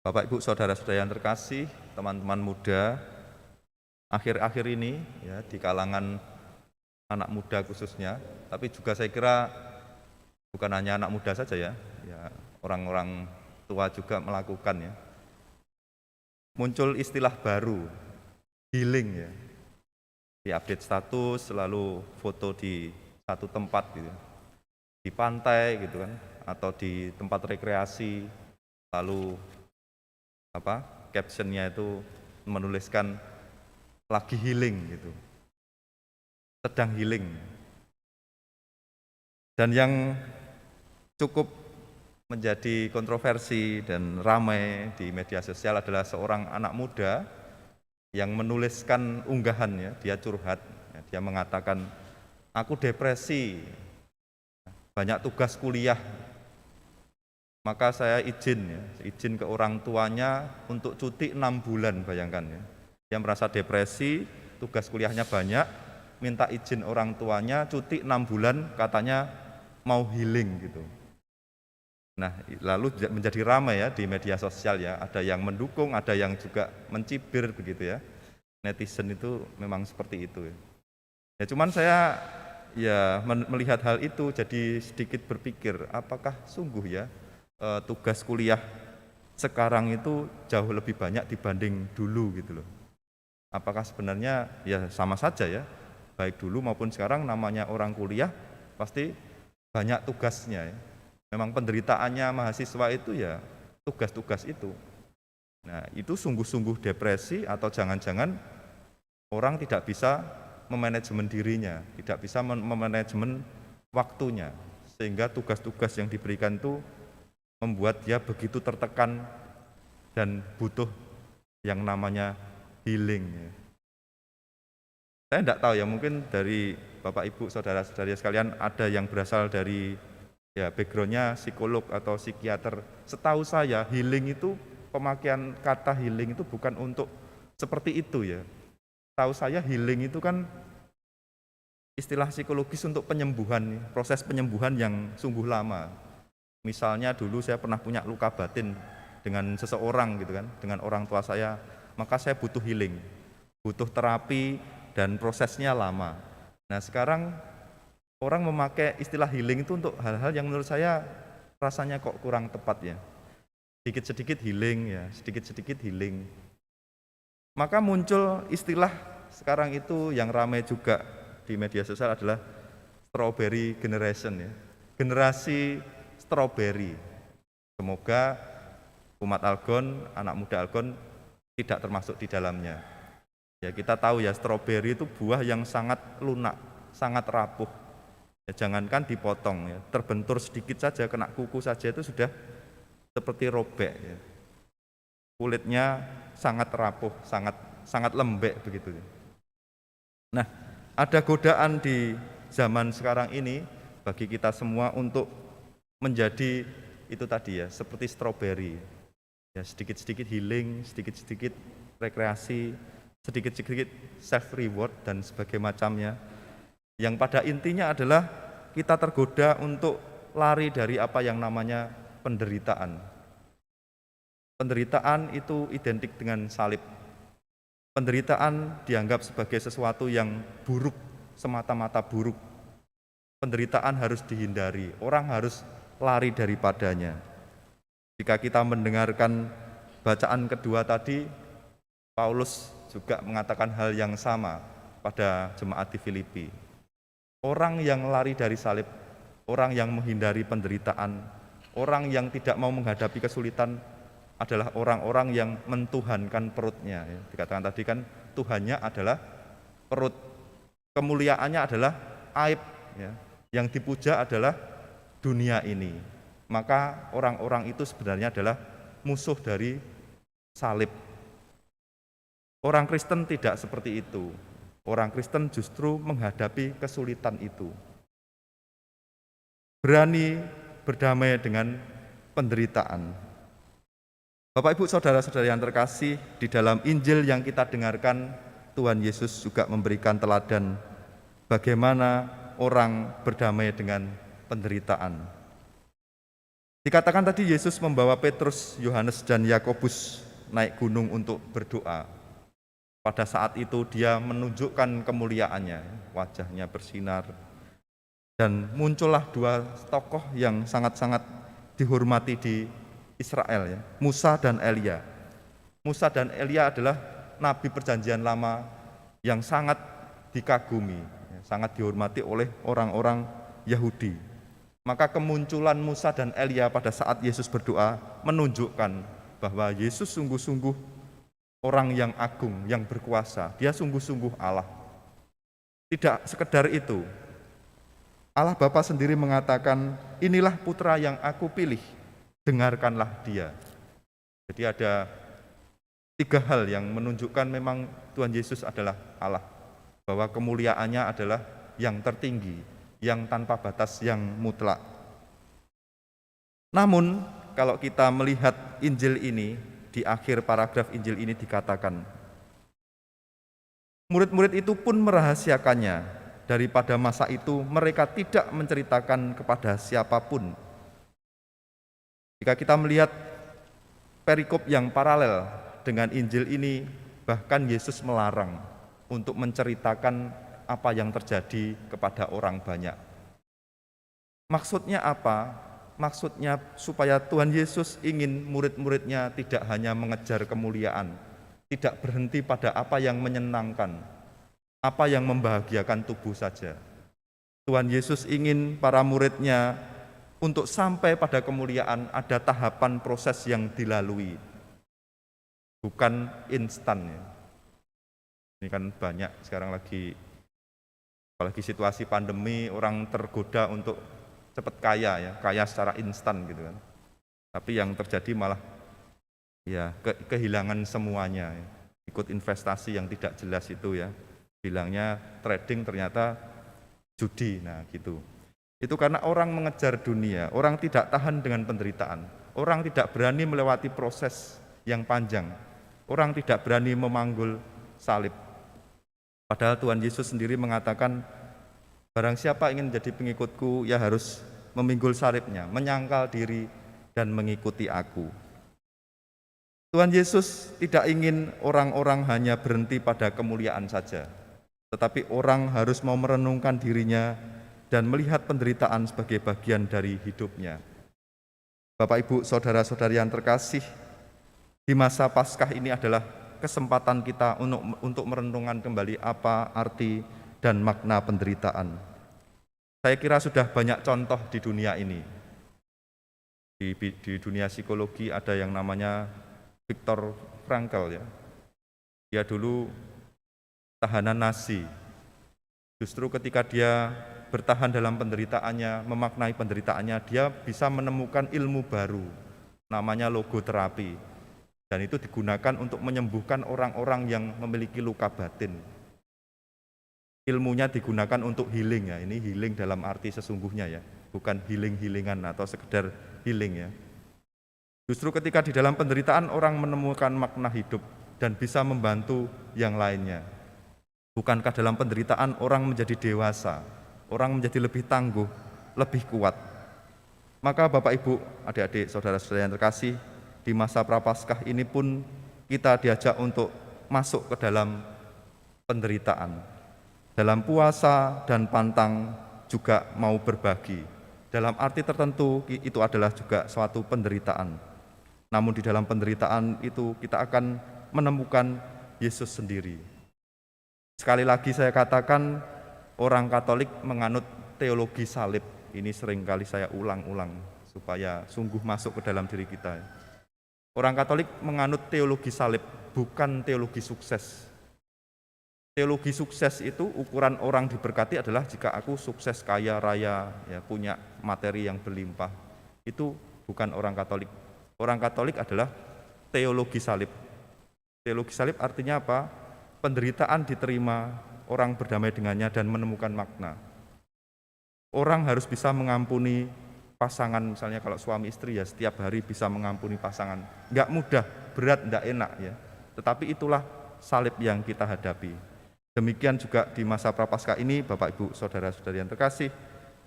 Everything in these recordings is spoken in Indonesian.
Bapak, Ibu, saudara-saudara yang terkasih, teman-teman muda, akhir-akhir ini ya di kalangan anak muda khususnya, tapi juga saya kira bukan hanya anak muda saja ya, orang-orang tua juga melakukan ya. Muncul istilah baru, healing ya. Di update status, selalu foto di satu tempat gitu, di pantai gitu kan, atau di tempat rekreasi, lalu captionnya itu menuliskan lagi healing gitu, sedang healing. Dan yang cukup menjadi kontroversi dan ramai di media sosial adalah seorang anak muda yang menuliskan unggahannya, dia curhat, dia mengatakan, aku depresi, banyak tugas kuliah, maka saya izin ke orang tuanya untuk cuti 6 bulan, bayangkan ya. Dia merasa depresi, tugas kuliahnya banyak, minta izin orang tuanya cuti 6 bulan, katanya mau healing gitu. Nah, lalu menjadi ramai ya di media sosial ya, ada yang mendukung, ada yang juga mencibir begitu ya. Netizen itu memang seperti itu ya. Ya cuman saya ya melihat hal itu jadi sedikit berpikir, apakah sungguh ya tugas kuliah sekarang itu jauh lebih banyak dibanding dulu gitu loh. Apakah sebenarnya ya sama saja ya, baik dulu maupun sekarang namanya orang kuliah pasti banyak tugasnya ya. Memang penderitaannya mahasiswa itu ya tugas-tugas itu. Nah, itu sungguh-sungguh depresi atau jangan-jangan orang tidak bisa memanajemen dirinya, tidak bisa memanajemen waktunya, sehingga tugas-tugas yang diberikan itu membuat dia begitu tertekan dan butuh yang namanya healing. Saya tidak tahu ya, mungkin dari Bapak Ibu saudara-saudari sekalian ada yang berasal dari ya backgroundnya psikolog atau psikiater. Setahu saya healing itu, pemakaian kata healing itu bukan untuk seperti itu ya. Tahu saya healing itu kan istilah psikologis untuk penyembuhan, proses penyembuhan yang sungguh lama. Misalnya dulu saya pernah punya luka batin dengan seseorang gitu kan, dengan orang tua saya, maka saya butuh healing, butuh terapi dan prosesnya lama. Nah sekarang orang memakai istilah healing itu untuk hal-hal yang menurut saya rasanya kok kurang tepat ya. Sedikit-sedikit healing ya, sedikit-sedikit healing. Maka muncul istilah sekarang itu yang ramai juga di media sosial adalah strawberry generation ya, generasi strawberry. Semoga umat Algon, anak muda Algon tidak termasuk di dalamnya. Ya kita tahu ya, strawberry itu buah yang sangat lunak, sangat rapuh. Ya, jangankan dipotong ya, terbentur sedikit saja, kena kuku saja itu sudah seperti robek ya. Kulitnya sangat rapuh, sangat lembek begitu. Nah, ada godaan di zaman sekarang ini bagi kita semua untuk menjadi itu tadi ya, seperti strawberry. Ya, sedikit-sedikit healing, sedikit-sedikit rekreasi, sedikit-sedikit self reward dan sebagainya macamnya. Yang pada intinya adalah kita tergoda untuk lari dari apa yang namanya penderitaan. Penderitaan itu identik dengan salib. Penderitaan dianggap sebagai sesuatu yang buruk, semata-mata buruk. Penderitaan harus dihindari, orang harus lari daripadanya. Jika kita mendengarkan bacaan kedua tadi, Paulus juga mengatakan hal yang sama pada jemaat di Filipi. Orang yang lari dari salib, orang yang menghindari penderitaan, orang yang tidak mau menghadapi kesulitan adalah orang-orang yang mentuhankan perutnya. Dikatakan tadi kan Tuhannya adalah perut, kemuliaannya adalah aib ya. Yang dipuja adalah dunia ini. Maka orang-orang itu sebenarnya adalah musuh dari salib. Orang Kristen tidak seperti itu. Orang Kristen justru menghadapi kesulitan itu. Berani berdamai dengan penderitaan. Bapak Ibu saudara-saudara yang terkasih, di dalam Injil yang kita dengarkan, Tuhan Yesus juga memberikan teladan bagaimana orang berdamai dengan penderitaan. Dikatakan tadi Yesus membawa Petrus, Yohanes, dan Yakobus naik gunung untuk berdoa. Pada saat itu dia menunjukkan kemuliaannya, wajahnya bersinar, dan muncullah dua tokoh yang sangat-sangat dihormati di Israel, ya, Musa dan Elia. Musa dan Elia adalah nabi perjanjian lama yang sangat dikagumi, sangat dihormati oleh orang-orang Yahudi. Maka kemunculan Musa dan Elia pada saat Yesus berdoa menunjukkan bahwa Yesus sungguh-sungguh orang yang agung, yang berkuasa. Dia sungguh-sungguh Allah. Tidak sekedar itu, Allah Bapa sendiri mengatakan, inilah putra yang aku pilih, dengarkanlah dia. Jadi ada tiga hal yang menunjukkan memang Tuhan Yesus adalah Allah, bahwa kemuliaannya adalah yang tertinggi, yang tanpa batas, yang mutlak. Namun kalau kita melihat Injil ini, di akhir paragraf Injil ini dikatakan, murid-murid itu pun merahasiakannya. Daripada masa itu mereka tidak menceritakan kepada siapapun. Jika kita melihat perikop yang paralel dengan Injil ini, bahkan Yesus melarang untuk menceritakan apa yang terjadi kepada orang banyak. Maksudnya apa? Maksudnya supaya Tuhan Yesus ingin murid-muridnya tidak hanya mengejar kemuliaan, tidak berhenti pada apa yang menyenangkan, apa yang membahagiakan tubuh saja. Tuhan Yesus ingin para muridnya untuk sampai pada kemuliaan ada tahapan proses yang dilalui, bukan instan. Ini kan banyak sekarang lagi, apalagi situasi pandemi, orang tergoda untuk cepat kaya, ya, kaya secara instan gitu kan. Tapi yang terjadi malah ya kehilangan semuanya, ya. Ikut investasi yang tidak jelas itu, ya. Bilangnya trading, ternyata judi. Nah, gitu. Itu karena orang mengejar dunia, orang tidak tahan dengan penderitaan, orang tidak berani melewati proses yang panjang, orang tidak berani memanggul salib. Padahal Tuhan Yesus sendiri mengatakan, barang siapa ingin menjadi pengikutku, ya harus memikul salibnya, menyangkal diri, dan mengikuti aku. Tuhan Yesus tidak ingin orang-orang hanya berhenti pada kemuliaan saja, tetapi orang harus mau merenungkan dirinya dan melihat penderitaan sebagai bagian dari hidupnya. Bapak, Ibu, saudara-saudari yang terkasih, di masa Paskah ini adalah kesempatan kita untuk merenungkan kembali apa arti dan makna penderitaan. Saya kira sudah banyak contoh di dunia ini. Di dunia psikologi ada yang namanya Viktor Frankl, ya. Dia dulu tahanan Nazi. Justru ketika dia bertahan dalam penderitaannya, memaknai penderitaannya, dia bisa menemukan ilmu baru, namanya logoterapi. Dan itu digunakan untuk menyembuhkan orang-orang yang memiliki luka batin. Ilmunya digunakan untuk healing, ya. Ini healing dalam arti sesungguhnya, ya, bukan healing-healingan atau sekedar healing, ya. Justru ketika di dalam penderitaan orang menemukan makna hidup dan bisa membantu yang lainnya. Bukankah dalam penderitaan orang menjadi dewasa, orang menjadi lebih tangguh, lebih kuat? Maka Bapak, Ibu, adik-adik, saudara-saudara yang terkasih, di masa Prapaskah ini pun kita diajak untuk masuk ke dalam penderitaan. Dalam puasa dan pantang juga mau berbagi. Dalam arti tertentu itu adalah juga suatu penderitaan. Namun di dalam penderitaan itu kita akan menemukan Yesus sendiri. Sekali lagi saya katakan, orang Katolik menganut teologi salib. Ini seringkali saya ulang-ulang supaya sungguh masuk ke dalam diri kita. Orang Katolik menganut teologi salib, bukan teologi sukses. Teologi sukses itu ukuran orang diberkati adalah jika aku sukses, kaya raya, ya, punya materi yang berlimpah. Itu bukan orang Katolik. Orang Katolik adalah teologi salib. Teologi salib artinya apa? Penderitaan diterima, orang berdamai dengannya dan menemukan makna. Orang harus bisa mengampuni pasangan, misalnya kalau suami istri, ya setiap hari bisa mengampuni pasangan. Enggak mudah, berat, enggak enak, ya. Tetapi itulah salib yang kita hadapi. Demikian juga di masa Prapaskah ini, Bapak, Ibu, saudara-saudari yang terkasih,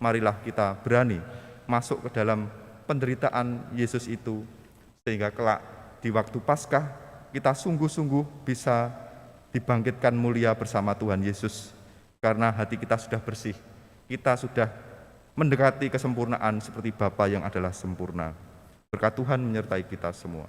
marilah kita berani masuk ke dalam penderitaan Yesus itu, sehingga kelak di waktu Paskah kita sungguh-sungguh bisa dibangkitkan mulia bersama Tuhan Yesus, karena hati kita sudah bersih, kita sudah mendekati kesempurnaan seperti Bapa yang adalah sempurna. Berkat Tuhan menyertai kita semua.